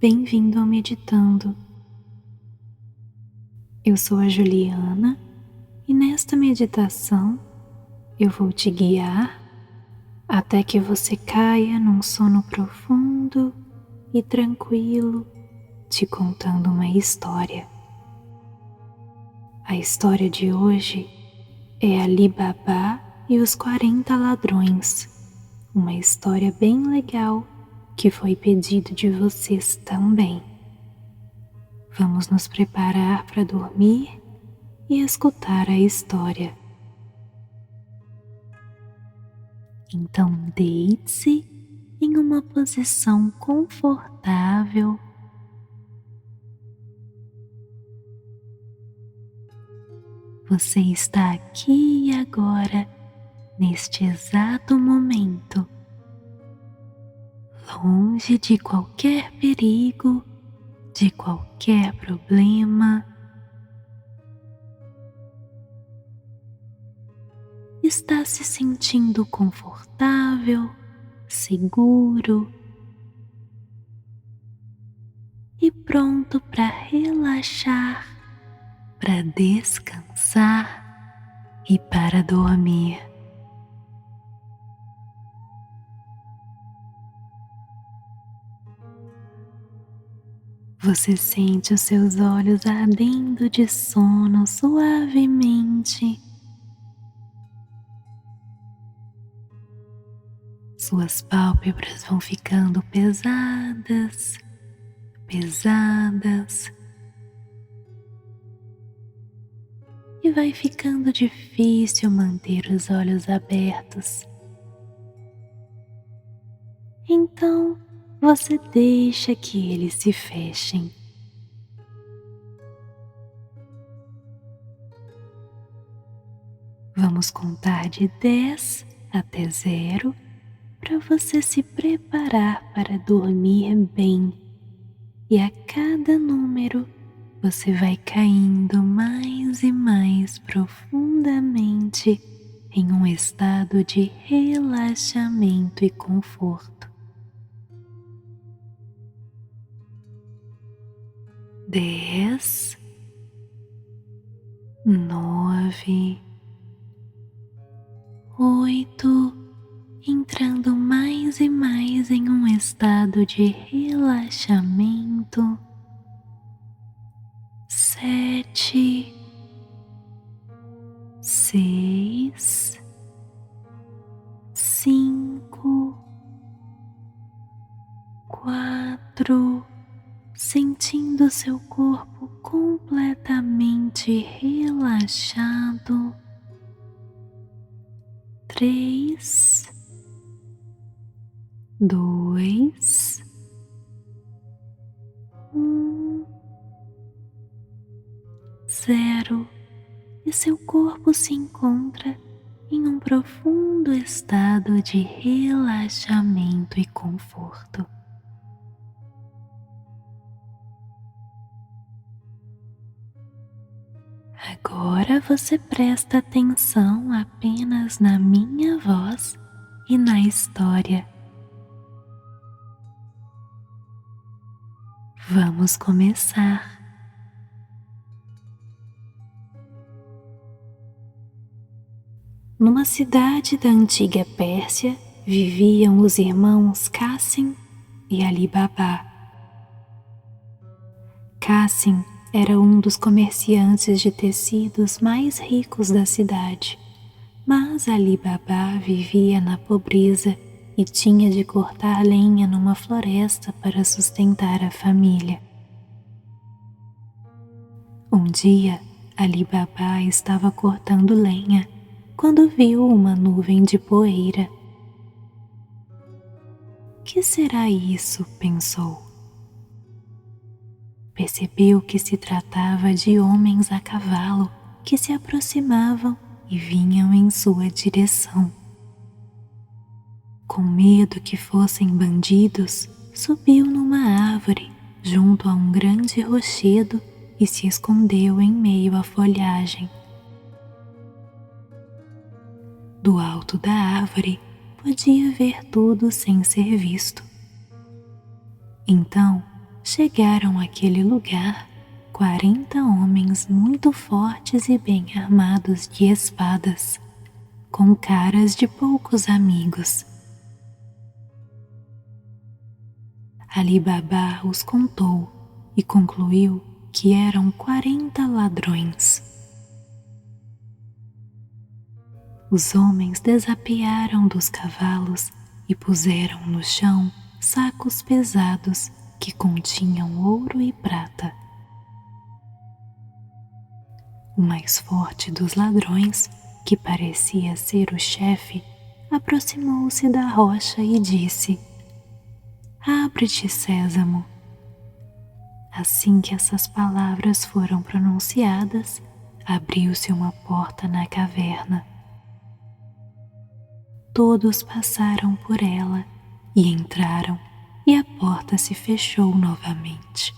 bem-vindo ao Meditando. Eu sou a Juliana e nesta meditação eu vou te guiar até que você caia num sono profundo e tranquilo, te contando uma história. A história de hoje é Ali Baba e os 40 ladrões, uma história bem legal que foi pedido de vocês também. Vamos nos preparar para dormir e escutar a história. Então deite-se em uma posição confortável. Você está aqui e agora, neste exato momento, longe de qualquer perigo, de qualquer problema. Está se sentindo confortável, seguro e pronto para relaxar, para descansar e para dormir. Você sente os seus olhos ardendo de sono suavemente. Suas pálpebras vão ficando pesadas, pesadas. E vai ficando difícil manter os olhos abertos. Então, você deixa que eles se fechem. Vamos contar de 10 até 0 para você se preparar para dormir bem. E a cada número, você vai caindo mais e mais profundamente em um estado de relaxamento e conforto. 10, 9, 8, entrando mais e mais em um estado de relaxamento. 7, 6, 5, 4, sentindo seu corpo completamente relaxado. 3, 2, 1, 0, e seu corpo se encontra em um profundo estado de relaxamento e conforto. Agora você presta atenção apenas na minha voz e na história. Vamos começar. Numa cidade da antiga Pérsia, viviam os irmãos Qasim e Ali Baba. Qasim era um dos comerciantes de tecidos mais ricos da cidade, mas Ali Baba vivia na pobreza e tinha de cortar lenha numa floresta para sustentar a família. Um dia, Ali Baba estava cortando lenha quando viu uma nuvem de poeira. "Que será isso?", pensou. Percebeu que se tratava de homens a cavalo que se aproximavam e vinham em sua direção. Com medo que fossem bandidos, subiu numa árvore junto a um grande rochedo e se escondeu em meio à folhagem. Do alto da árvore, podia ver tudo sem ser visto. Então, chegaram àquele lugar 40 homens muito fortes e bem armados de espadas, com caras de poucos amigos. Ali Baba os contou e concluiu que eram 40 ladrões. Os homens desapearam dos cavalos e puseram no chão sacos pesados que continham ouro e prata. O mais forte dos ladrões, que parecia ser o chefe, aproximou-se da rocha e disse: "Abre-te, Sésamo." Assim que essas palavras foram pronunciadas, abriu-se uma porta na caverna. Todos passaram por ela e entraram, e a porta se fechou novamente.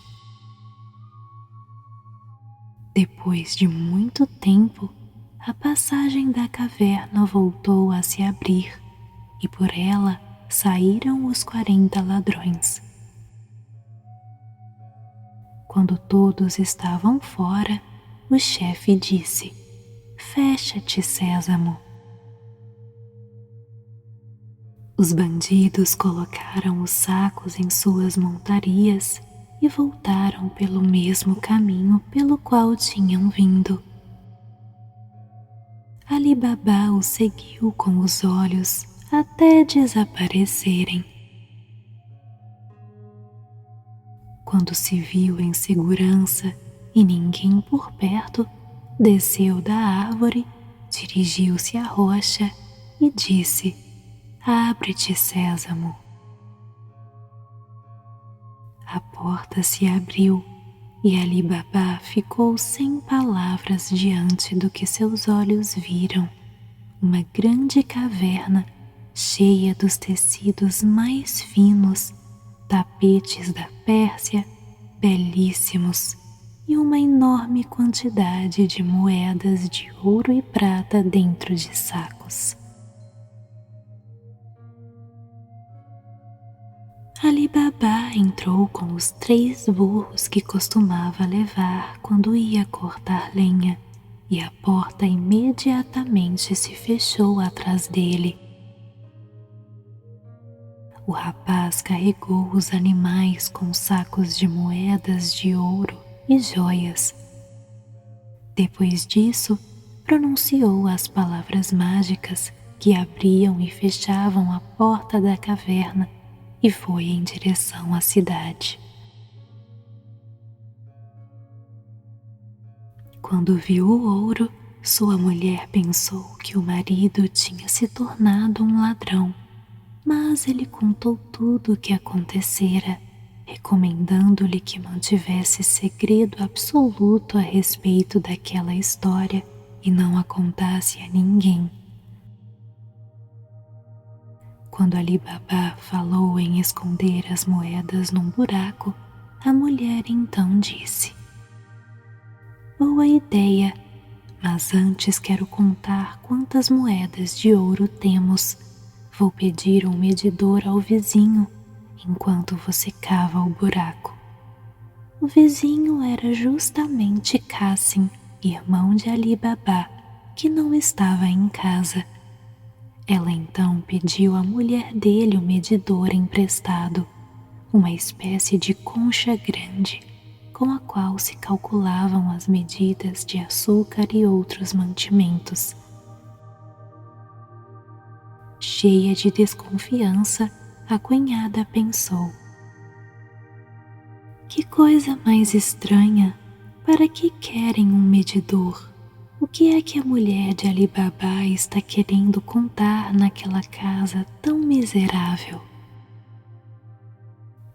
Depois de muito tempo, a passagem da caverna voltou a se abrir e por ela saíram os 40 ladrões. Quando todos estavam fora, o chefe disse: "Fecha-te, Sésamo." Os bandidos colocaram os sacos em suas montarias e voltaram pelo mesmo caminho pelo qual tinham vindo. Ali Baba os seguiu com os olhos até desaparecerem. Quando se viu em segurança e ninguém por perto, desceu da árvore, dirigiu-se à rocha e disse: "Abre-te, Sésamo." A porta se abriu e Ali Baba ficou sem palavras diante do que seus olhos viram, uma grande caverna cheia dos tecidos mais finos, tapetes da Pérsia belíssimos e uma enorme quantidade de moedas de ouro e prata dentro de sacos. Ali Baba entrou com os 3 burros que costumava levar quando ia cortar lenha, e a porta imediatamente se fechou atrás dele. O rapaz carregou os animais com sacos de moedas de ouro e joias. Depois disso, pronunciou as palavras mágicas que abriam e fechavam a porta da caverna e foi em direção à cidade. Quando viu o ouro, sua mulher pensou que o marido tinha se tornado um ladrão, mas ele contou tudo o que acontecera, recomendando-lhe que mantivesse segredo absoluto a respeito daquela história e não a contasse a ninguém. Quando Ali Baba falou em esconder as moedas num buraco, a mulher então disse: "Boa ideia, mas antes quero contar quantas moedas de ouro temos. Vou pedir um medidor ao vizinho, enquanto você cava o buraco." O vizinho era justamente Cassim, irmão de Ali Baba, que não estava em casa. Ela então pediu à mulher dele o medidor emprestado, uma espécie de concha grande, com a qual se calculavam as medidas de açúcar e outros mantimentos. Cheia de desconfiança, a cunhada pensou: "Que coisa mais estranha! Para que querem um medidor? O que é que a mulher de Ali Baba está querendo contar naquela casa tão miserável?"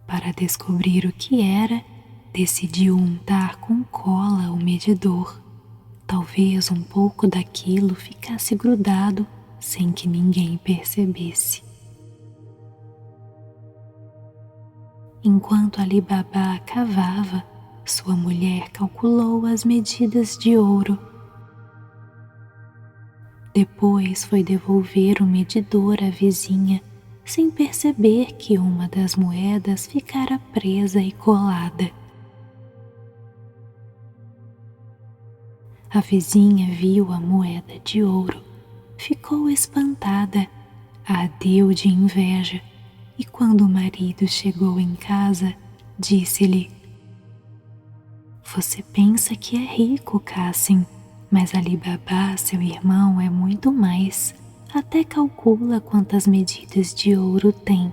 Para descobrir o que era, decidiu untar com cola o medidor. Talvez um pouco daquilo ficasse grudado sem que ninguém percebesse. Enquanto Ali Baba cavava, sua mulher calculou as medidas de ouro. Depois foi devolver o medidor à vizinha sem perceber que uma das moedas ficara presa e colada. A vizinha viu a moeda de ouro, ficou espantada, ardeu de inveja, e quando o marido chegou em casa, disse-lhe: "Você pensa que é rico, Cassim, mas Ali Baba, seu irmão, é muito mais. Até calcula quantas medidas de ouro tem."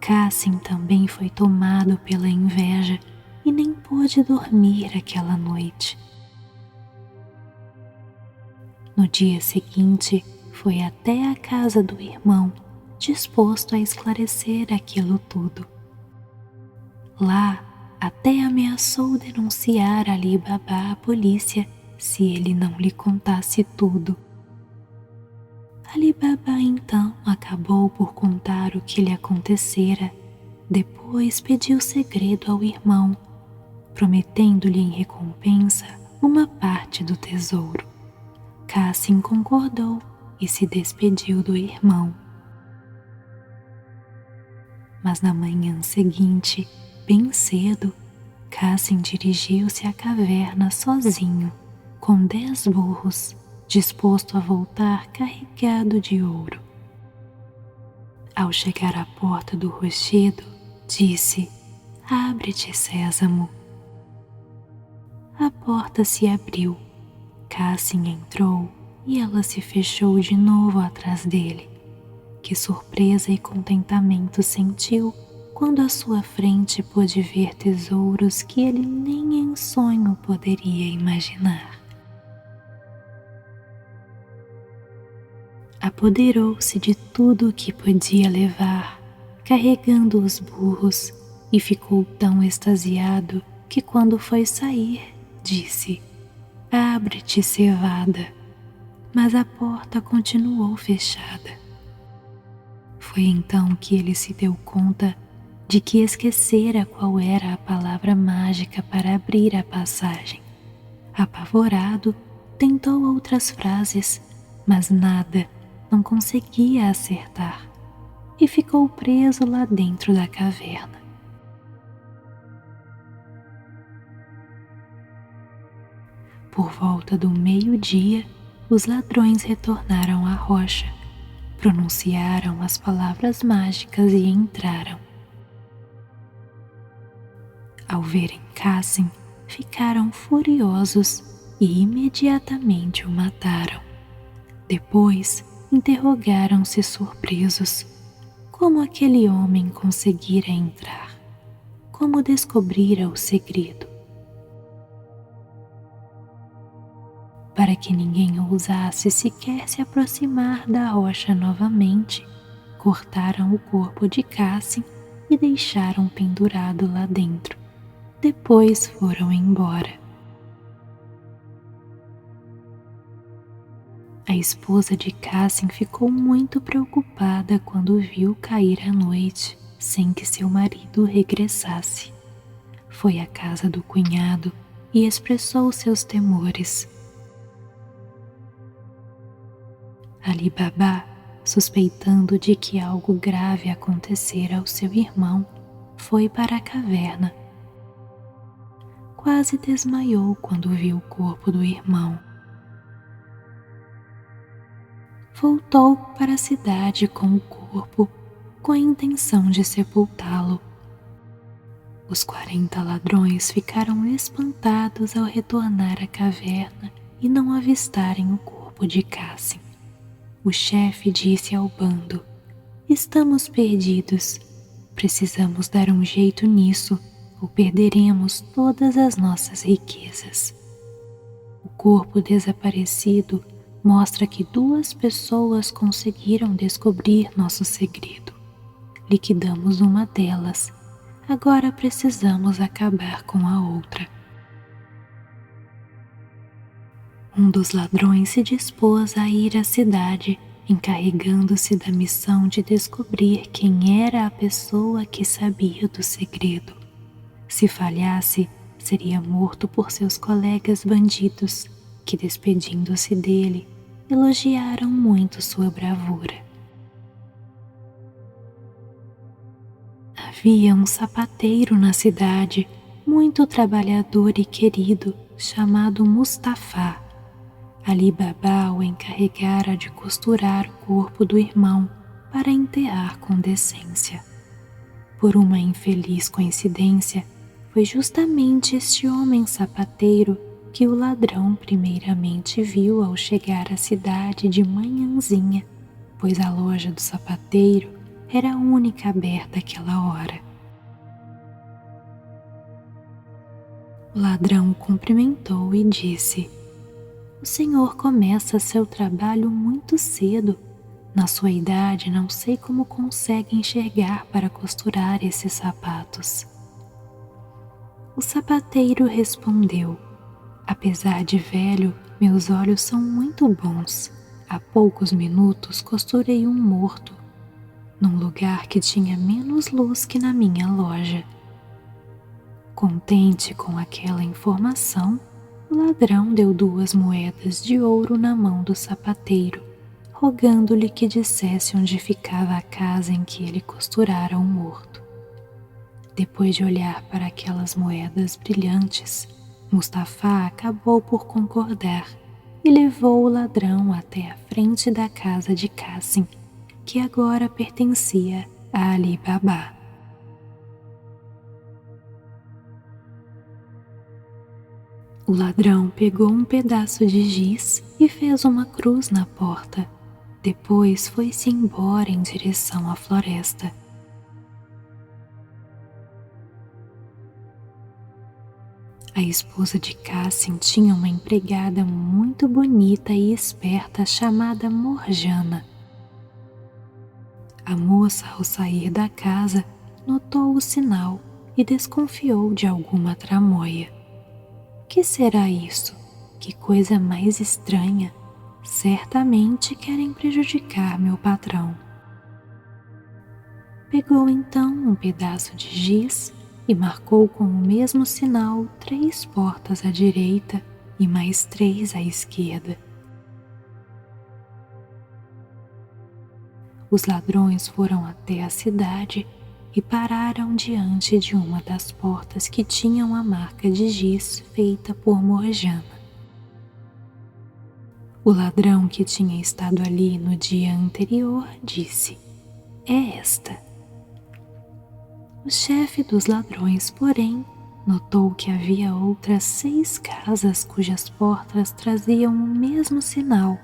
Cassim também foi tomado pela inveja e nem pôde dormir aquela noite. No dia seguinte, foi até a casa do irmão, disposto a esclarecer aquilo tudo. Lá, até ameaçou denunciar Ali Baba à polícia se ele não lhe contasse tudo. Ali Baba então acabou por contar o que lhe acontecera. Depois pediu segredo ao irmão, prometendo-lhe em recompensa uma parte do tesouro. Cassim concordou e se despediu do irmão. Mas na manhã seguinte, bem cedo, Cassim dirigiu-se à caverna sozinho, com 10 burros, disposto a voltar carregado de ouro. Ao chegar à porta do rochedo, disse: "Abre-te, Sésamo." A porta se abriu, Cassim entrou e ela se fechou de novo atrás dele. Que surpresa e contentamento sentiu quando à sua frente pôde ver tesouros que ele nem em sonho poderia imaginar. Apoderou-se de tudo o que podia levar, carregando os burros, e ficou tão extasiado que quando foi sair, disse: "Abre-te, cevada." Mas a porta continuou fechada. Foi então que ele se deu conta de que esquecera qual era a palavra mágica para abrir a passagem. Apavorado, tentou outras frases, mas nada, não conseguia acertar, e ficou preso lá dentro da caverna. Por volta do meio-dia, os ladrões retornaram à rocha, pronunciaram as palavras mágicas e entraram. Ao verem Cassim, ficaram furiosos e imediatamente o mataram. Depois, interrogaram-se surpresos. Como aquele homem conseguira entrar? Como descobrira o segredo? Para que ninguém ousasse sequer se aproximar da rocha novamente, cortaram o corpo de Cassim e deixaram pendurado lá dentro. Depois foram embora. A esposa de Cassim ficou muito preocupada quando viu cair a noite sem que seu marido regressasse. Foi à casa do cunhado e expressou seus temores. Ali Baba, suspeitando de que algo grave acontecera ao seu irmão, foi para a caverna. Quase desmaiou quando viu o corpo do irmão. Voltou para a cidade com o corpo, com a intenção de sepultá-lo. Os 40 ladrões ficaram espantados ao retornar à caverna e não avistarem o corpo de Cassim. O chefe disse ao bando: "Estamos perdidos. Precisamos dar um jeito nisso ou perderemos todas as nossas riquezas." O corpo desaparecido mostra que 2 pessoas conseguiram descobrir nosso segredo. Liquidamos uma delas. Agora precisamos acabar com a outra. Um dos ladrões se dispôs a ir à cidade, encarregando-se da missão de descobrir quem era a pessoa que sabia do segredo. Se falhasse, seria morto por seus colegas bandidos, que, despedindo-se dele, elogiaram muito sua bravura. Havia um sapateiro na cidade, muito trabalhador e querido, chamado Mustafá. Ali Baba o encarregara de costurar o corpo do irmão para enterrar com decência. Por uma infeliz coincidência, foi justamente este homem sapateiro que o ladrão primeiramente viu ao chegar à cidade de manhãzinha, pois a loja do sapateiro era a única aberta àquela hora. O ladrão o cumprimentou e disse: "O senhor começa seu trabalho muito cedo. Na sua idade, não sei como consegue enxergar para costurar esses sapatos." O sapateiro respondeu: "Apesar de velho, meus olhos são muito bons. Há poucos minutos costurei um morto, num lugar que tinha menos luz que na minha loja." Contente com aquela informação, o ladrão deu 2 moedas de ouro na mão do sapateiro, rogando-lhe que dissesse onde ficava a casa em que ele costurara o morto. Depois de olhar para aquelas moedas brilhantes, Mustafá acabou por concordar e levou o ladrão até a frente da casa de Cassim, que agora pertencia a Ali Baba. O ladrão pegou um pedaço de giz e fez uma cruz na porta. Depois foi-se embora em direção à floresta. A esposa de Cassim tinha uma empregada muito bonita e esperta chamada Morjana. A moça, ao sair da casa, notou o sinal e desconfiou de alguma tramóia. Que será isso? Que coisa mais estranha! Certamente querem prejudicar meu patrão. Pegou então um pedaço de giz e marcou com o mesmo sinal 3 portas à direita e mais 3 à esquerda. Os ladrões foram até a cidade e pararam diante de uma das portas que tinham a marca de giz feita por Morjana. O ladrão que tinha estado ali no dia anterior disse: "É esta." O chefe dos ladrões, porém, notou que havia outras 6 casas cujas portas traziam o mesmo sinal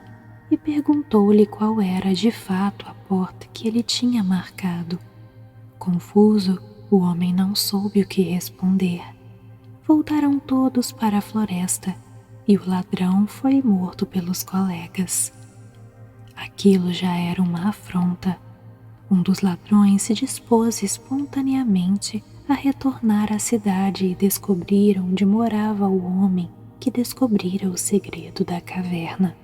e perguntou-lhe qual era de fato a porta que ele tinha marcado. Confuso, o homem não soube o que responder. Voltaram todos para a floresta e o ladrão foi morto pelos colegas. Aquilo já era uma afronta. Um dos ladrões se dispôs espontaneamente a retornar à cidade e descobrir onde morava o homem que descobrira o segredo da caverna.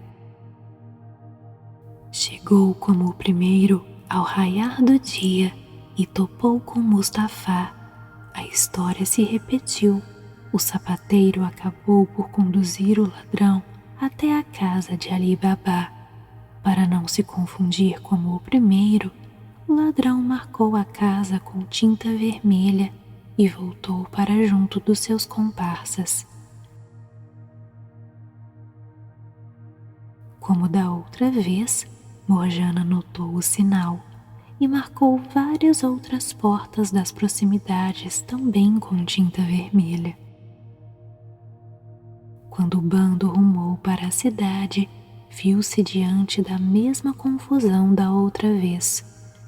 Chegou como o primeiro ao raiar do dia e topou com Mustafá. A história se repetiu. O sapateiro acabou por conduzir o ladrão até a casa de Ali Baba. Para não se confundir como o primeiro, o ladrão marcou a casa com tinta vermelha e voltou para junto dos seus comparsas. Como da outra vez, Morjana notou o sinal e marcou várias outras portas das proximidades também com tinta vermelha. Quando o bando rumou para a cidade, viu-se diante da mesma confusão da outra vez,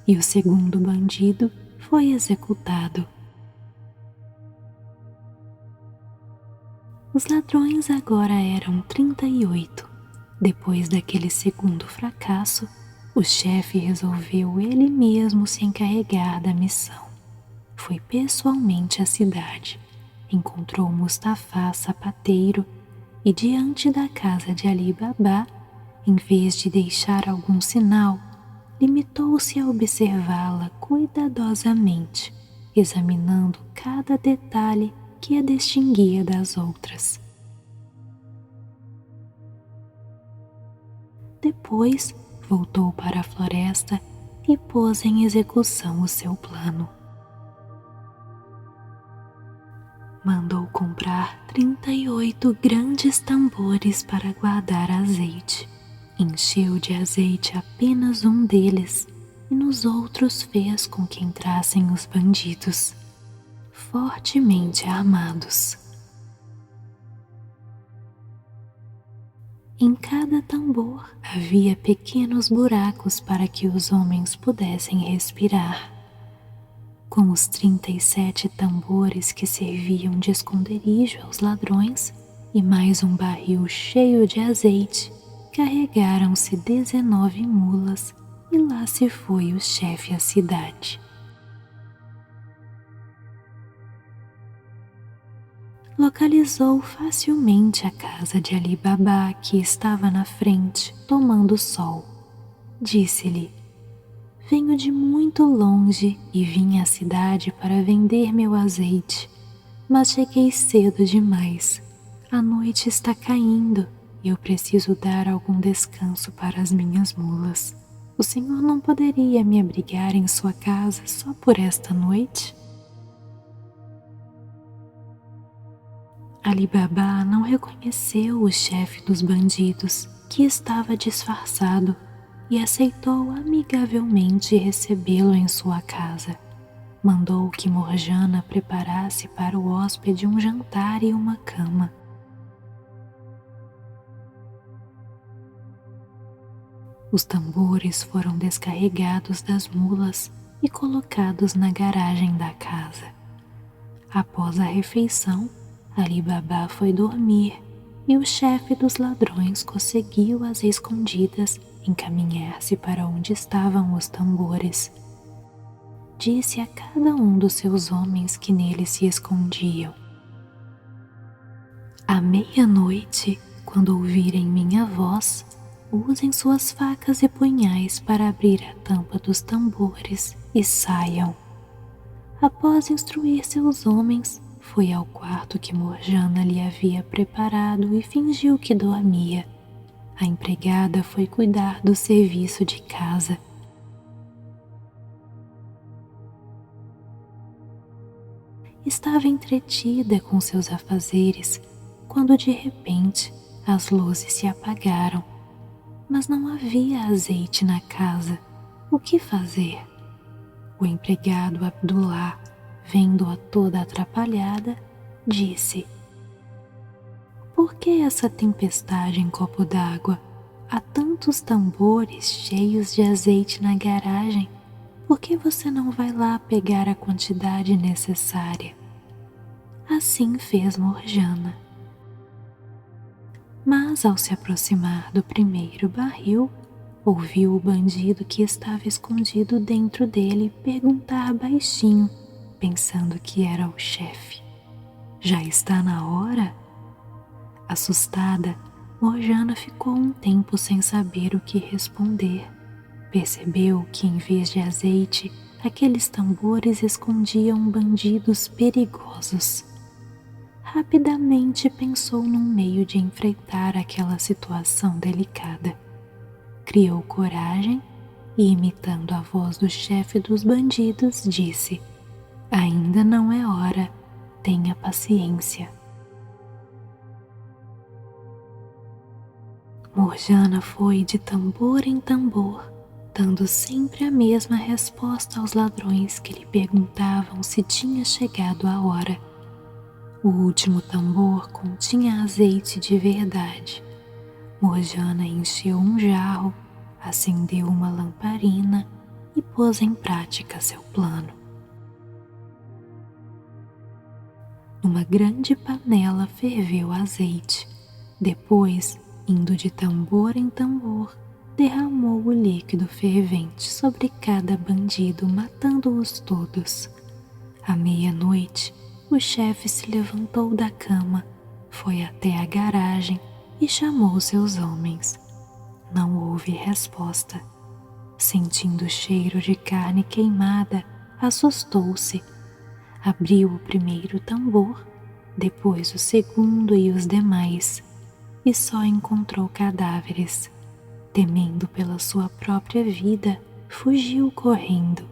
e o segundo bandido foi executado. Os ladrões agora eram 38. Depois daquele segundo fracasso, o chefe resolveu ele mesmo se encarregar da missão. Foi pessoalmente à cidade, encontrou Mustafá sapateiro e diante da casa de Ali Baba, em vez de deixar algum sinal, limitou-se a observá-la cuidadosamente, examinando cada detalhe que a distinguia das outras. Depois, voltou para a floresta e pôs em execução o seu plano. Mandou comprar 38 grandes tambores para guardar azeite. Encheu de azeite apenas um deles e nos outros fez com que entrassem os bandidos, fortemente armados. Em cada tambor havia pequenos buracos para que os homens pudessem respirar. Com os 37 tambores que serviam de esconderijo aos ladrões e mais um barril cheio de azeite, carregaram-se 19 mulas e lá se foi o chefe à cidade. Localizou facilmente a casa de Ali Babá, que estava na frente, tomando sol. Disse-lhe: venho de muito longe e vim à cidade para vender meu azeite, mas cheguei cedo demais. A noite está caindo e eu preciso dar algum descanso para as minhas mulas. O senhor não poderia me abrigar em sua casa só por esta noite? Ali Babá não reconheceu o chefe dos bandidos, que estava disfarçado, e aceitou amigavelmente recebê-lo em sua casa. Mandou que Morjana preparasse para o hóspede um jantar e uma cama. Os tambores foram descarregados das mulas e colocados na garagem da casa. Após a refeição, Ali Babá foi dormir e o chefe dos ladrões conseguiu às escondidas encaminhar-se para onde estavam os tambores. Disse a cada um dos seus homens que neles se escondiam: à meia-noite, quando ouvirem minha voz, usem suas facas e punhais para abrir a tampa dos tambores e saiam. Após instruir seus homens, foi ao quarto que Morjana lhe havia preparado e fingiu que dormia. A empregada foi cuidar do serviço de casa. Estava entretida com seus afazeres, quando de repente as luzes se apagaram, mas não havia azeite na casa. O que fazer? O empregado Abdullah, vendo-a toda atrapalhada, disse: por que essa tempestade em copo d'água? Há tantos tambores cheios de azeite na garagem. Por que você não vai lá pegar a quantidade necessária? Assim fez Morjana. Mas ao se aproximar do primeiro barril, ouviu o bandido que estava escondido dentro dele perguntar baixinho, pensando que era o chefe: já está na hora? Assustada, Morjana ficou um tempo sem saber o que responder. Percebeu que em vez de azeite, aqueles tambores escondiam bandidos perigosos. Rapidamente pensou num meio de enfrentar aquela situação delicada. Criou coragem e, imitando a voz do chefe dos bandidos, disse: ainda não é hora, tenha paciência. Morjana foi de tambor em tambor, dando sempre a mesma resposta aos ladrões que lhe perguntavam se tinha chegado a hora. O último tambor continha azeite de verdade. Morjana encheu um jarro, acendeu uma lamparina e pôs em prática seu plano. Numa grande panela ferveu azeite. Depois, indo de tambor em tambor, derramou o líquido fervente sobre cada bandido, matando-os todos. À meia-noite, o chefe se levantou da cama, foi até a garagem e chamou seus homens. Não houve resposta. Sentindo o cheiro de carne queimada, assustou-se. Abriu o primeiro tambor, depois o segundo e os demais, e só encontrou cadáveres. Temendo pela sua própria vida, fugiu correndo.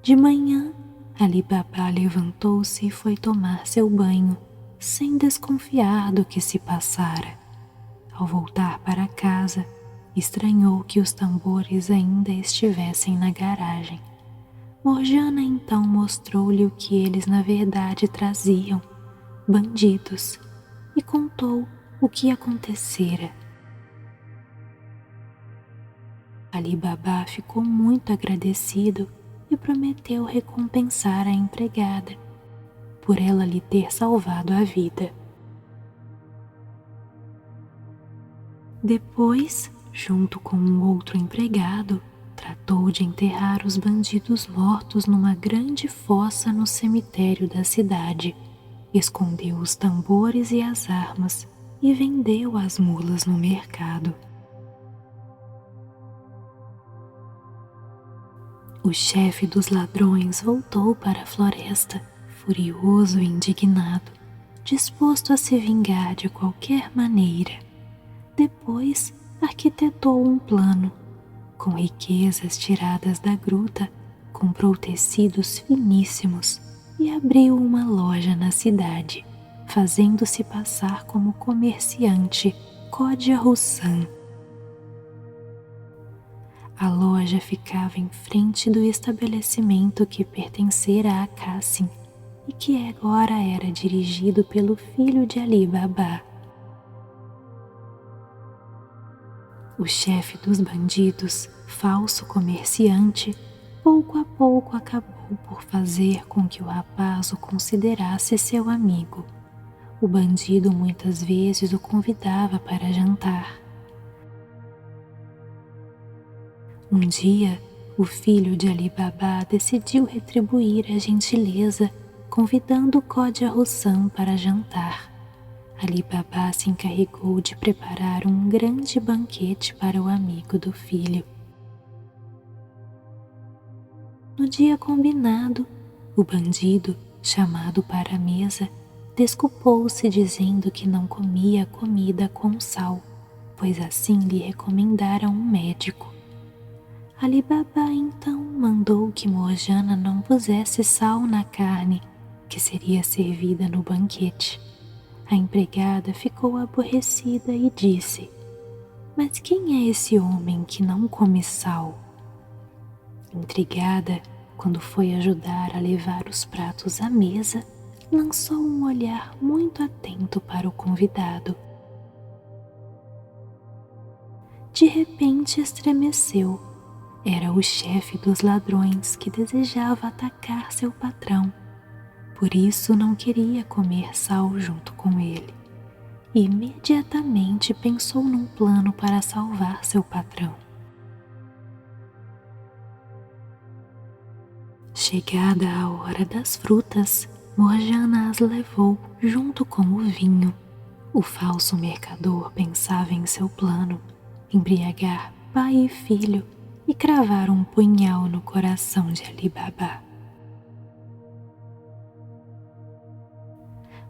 De manhã, Ali Baba levantou-se e foi tomar seu banho, sem desconfiar do que se passara. Ao voltar para casa, estranhou que os tambores ainda estivessem na garagem. Morgiana então mostrou-lhe o que eles na verdade traziam, bandidos, e contou o que acontecera. Ali Baba ficou muito agradecido e prometeu recompensar a empregada, por ela lhe ter salvado a vida. Depois, junto com um outro empregado, tratou de enterrar os bandidos mortos numa grande fossa no cemitério da cidade, escondeu os tambores e as armas e vendeu as mulas no mercado. O chefe dos ladrões voltou para a floresta, furioso e indignado, disposto a se vingar de qualquer maneira. Depois, arquitetou um plano. Com riquezas tiradas da gruta, comprou tecidos finíssimos e abriu uma loja na cidade, fazendo-se passar como comerciante Khodia Husan. A loja ficava em frente do estabelecimento que pertencera a Cassim e que agora era dirigido pelo filho de Ali Baba. O chefe dos bandidos, falso comerciante, pouco a pouco acabou por fazer com que o rapaz o considerasse seu amigo. O bandido muitas vezes o convidava para jantar. Um dia, o filho de Ali Baba decidiu retribuir a gentileza, convidando Khodia Husan para jantar. Ali Baba se encarregou de preparar um grande banquete para o amigo do filho. No dia combinado, o bandido, chamado para a mesa, desculpou-se dizendo que não comia comida com sal, pois assim lhe recomendara um médico. Ali Baba então mandou que Morgiana não pusesse sal na carne que seria servida no banquete. A empregada ficou aborrecida e disse: "Mas quem é esse homem que não come sal?" Intrigada, quando foi ajudar a levar os pratos à mesa, lançou um olhar muito atento para o convidado. De repente estremeceu. Era o chefe dos ladrões que desejava atacar seu patrão. Por isso não queria comer sal junto com ele. E imediatamente pensou num plano para salvar seu patrão. Chegada a hora das frutas, Morgiana as levou junto com o vinho. O falso mercador pensava em seu plano, embriagar pai e filho e cravar um punhal no coração de Ali Baba.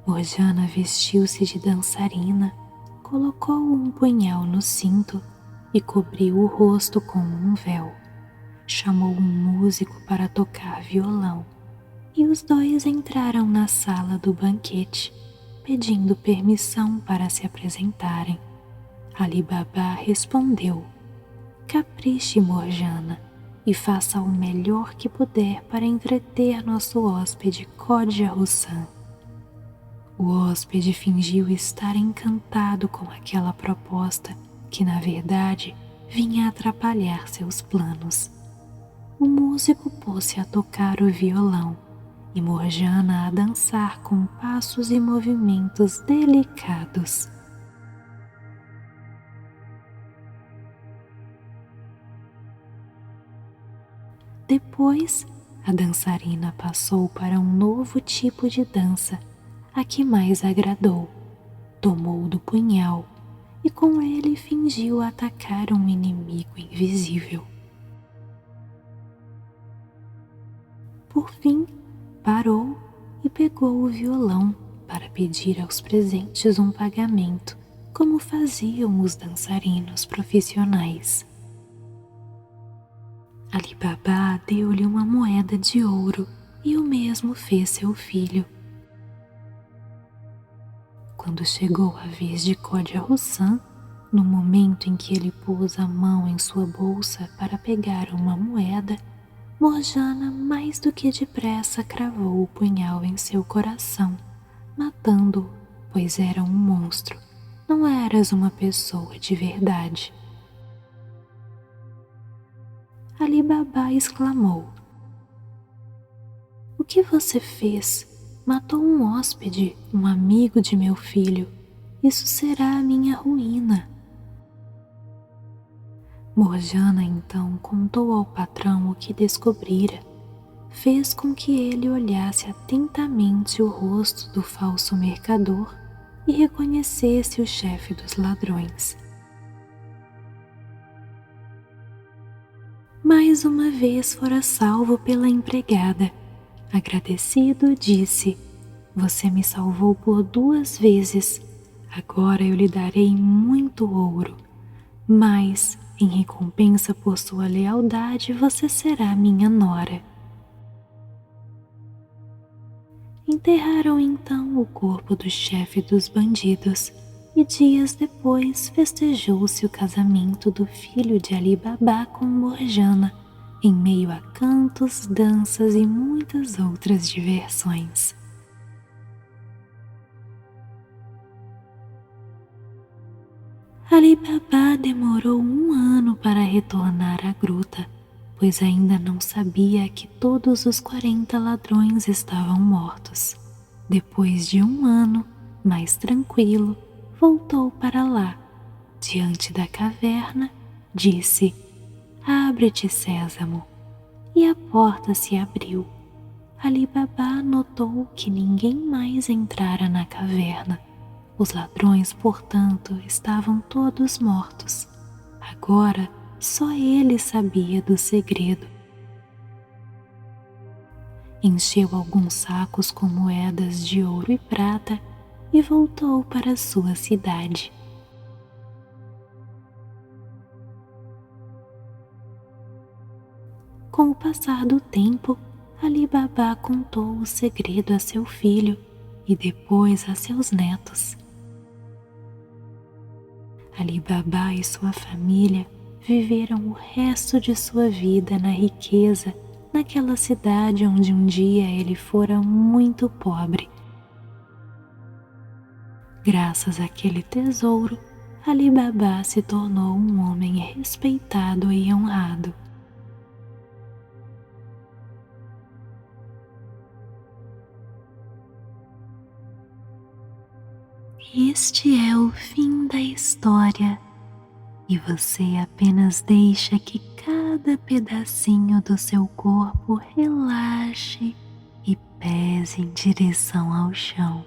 Morgiana vestiu-se de dançarina, colocou um punhal no cinto e cobriu o rosto com um véu. Chamou um músico para tocar violão e os dois entraram na sala do banquete, pedindo permissão para se apresentarem. Ali Baba respondeu: "Capriche, Morgiana, e faça o melhor que puder para entreter nosso hóspede Khodia Husan." O hóspede fingiu estar encantado com aquela proposta que, na verdade, vinha atrapalhar seus planos. O músico pôs-se a tocar o violão e Morgiana a dançar com passos e movimentos delicados. Depois, a dançarina passou para um novo tipo de dança, a que mais agradou. Tomou do punhal e com ele fingiu atacar um inimigo invisível. Por fim, parou e pegou o violão para pedir aos presentes um pagamento, como faziam os dançarinos profissionais. Ali Baba deu-lhe uma moeda de ouro e o mesmo fez seu filho. Quando chegou a vez de Codia Russan, no momento em que ele pôs a mão em sua bolsa para pegar uma moeda, Morjana mais do que depressa cravou o punhal em seu coração, matando-o, pois era um monstro, não eras uma pessoa de verdade. Ali Baba exclamou: "O que você fez? Matou um hóspede, um amigo de meu filho. Isso será a minha ruína." Morjana então contou ao patrão o que descobrira. Fez com que ele olhasse atentamente o rosto do falso mercador e reconhecesse o chefe dos ladrões. Mais uma vez fora salvo pela empregada. Agradecido, disse: "Você me salvou por 2 vezes. Agora eu lhe darei muito ouro. Mas, em recompensa por sua lealdade, você será minha nora." Enterraram então o corpo do chefe dos bandidos e dias depois festejou-se o casamento do filho de Ali Baba com Morjana, em meio a cantos, danças e muitas outras diversões. Ali Baba demorou 1 ano para retornar à gruta, pois ainda não sabia que todos os 40 ladrões estavam mortos. Depois de 1 ano, mais tranquilo, voltou para lá. Diante da caverna, disse: "Abre-te, Sésamo." E a porta se abriu. Ali Baba notou que ninguém mais entrara na caverna. Os ladrões, portanto, estavam todos mortos. Agora, só ele sabia do segredo. Encheu alguns sacos com moedas de ouro e prata e voltou para sua cidade. Com o passar do tempo, Ali Baba contou o segredo a seu filho e depois a seus netos. Ali Baba e sua família viveram o resto de sua vida na riqueza, naquela cidade onde um dia ele fora muito pobre. Graças àquele tesouro, Ali Baba se tornou um homem respeitado e honrado. Este é o fim da história e você apenas deixa que cada pedacinho do seu corpo relaxe e pese em direção ao chão.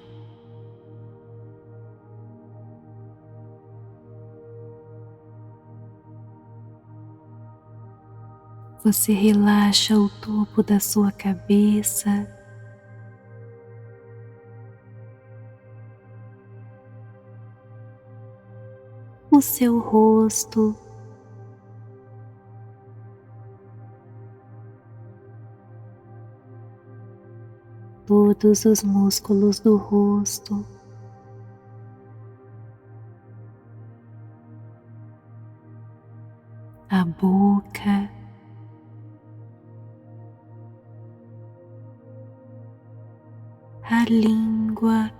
Você relaxa o topo da sua cabeça, o seu rosto, todos os músculos do rosto, a boca, a língua,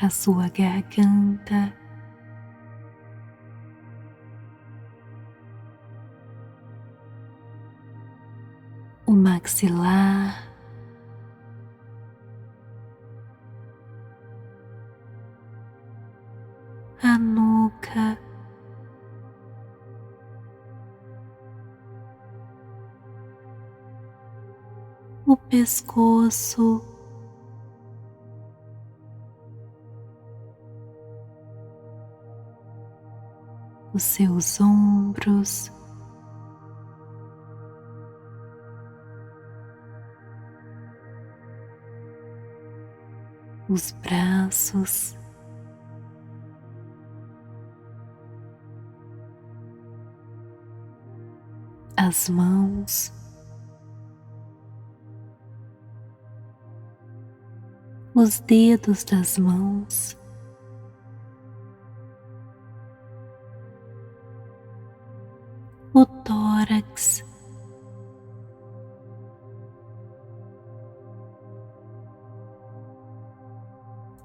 a sua garganta, o maxilar, a nuca, o pescoço, os seus ombros, os braços, as mãos, os dedos das mãos, o tórax,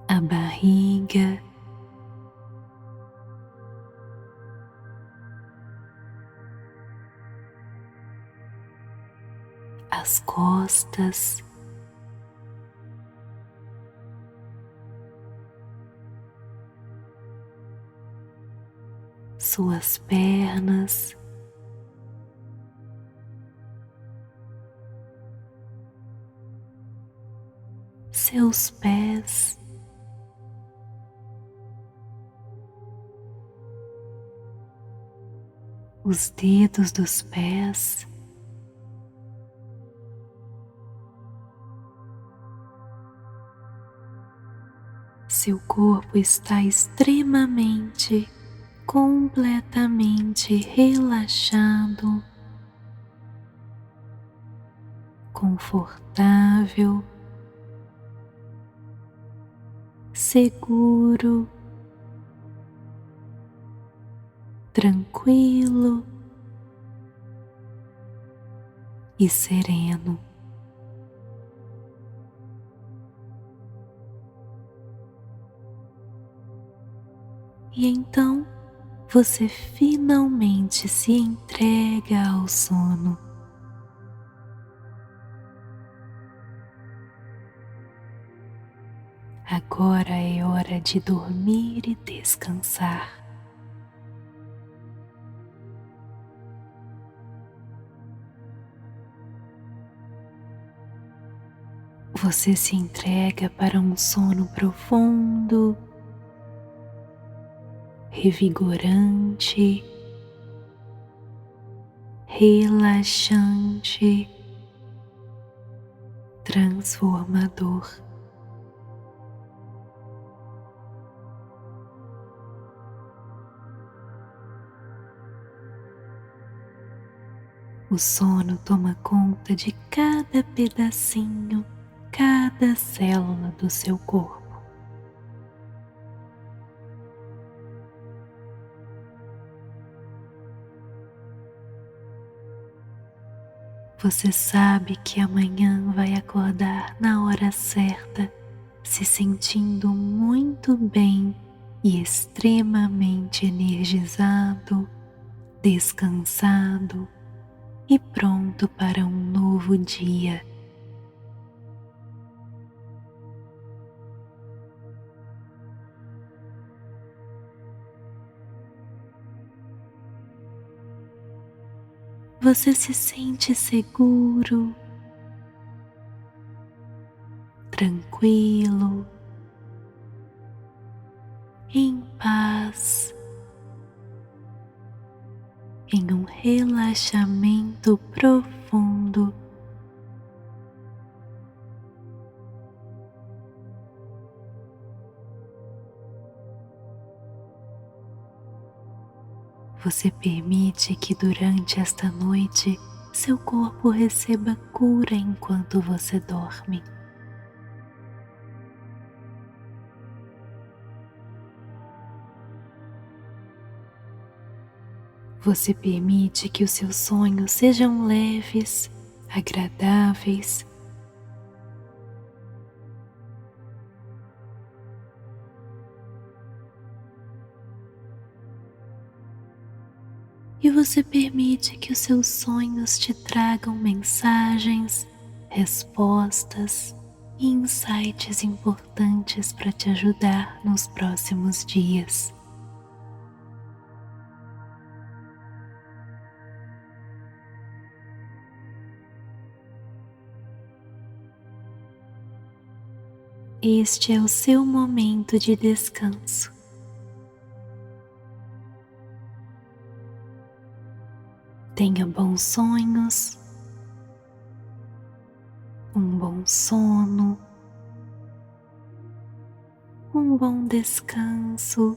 a barriga, as costas, suas pernas, seus pés, os dedos dos pés, seu corpo está extremamente, completamente relaxado, confortável, seguro, tranquilo e sereno. E então você finalmente se entrega ao sono. Agora é hora de dormir e descansar. Você se entrega para um sono profundo, revigorante, relaxante, transformador. O sono toma conta de cada pedacinho, cada célula do seu corpo. Você sabe que amanhã vai acordar na hora certa, se sentindo muito bem e extremamente energizado, descansado e pronto para um novo dia. Você se sente seguro, tranquilo, em paz, em um relaxamento profundo. Você permite que durante esta noite seu corpo receba cura enquanto você dorme. Você permite que os seus sonhos sejam leves, agradáveis. E você permite que os seus sonhos te tragam mensagens, respostas e insights importantes para te ajudar nos próximos dias. Este é o seu momento de descanso. Tenha bons sonhos, um bom sono, um bom descanso.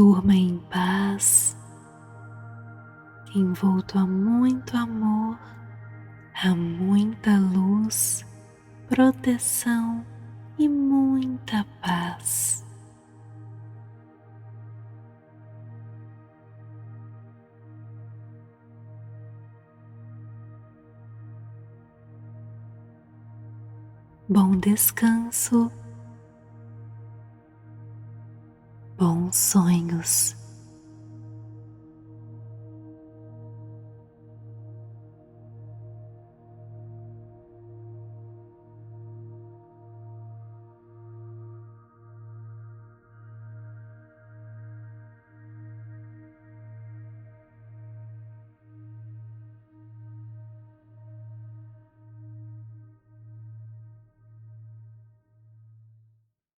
Durma em paz, envolto a muito amor, a muita luz, proteção e muita paz. Bom descanso, bons sonhos.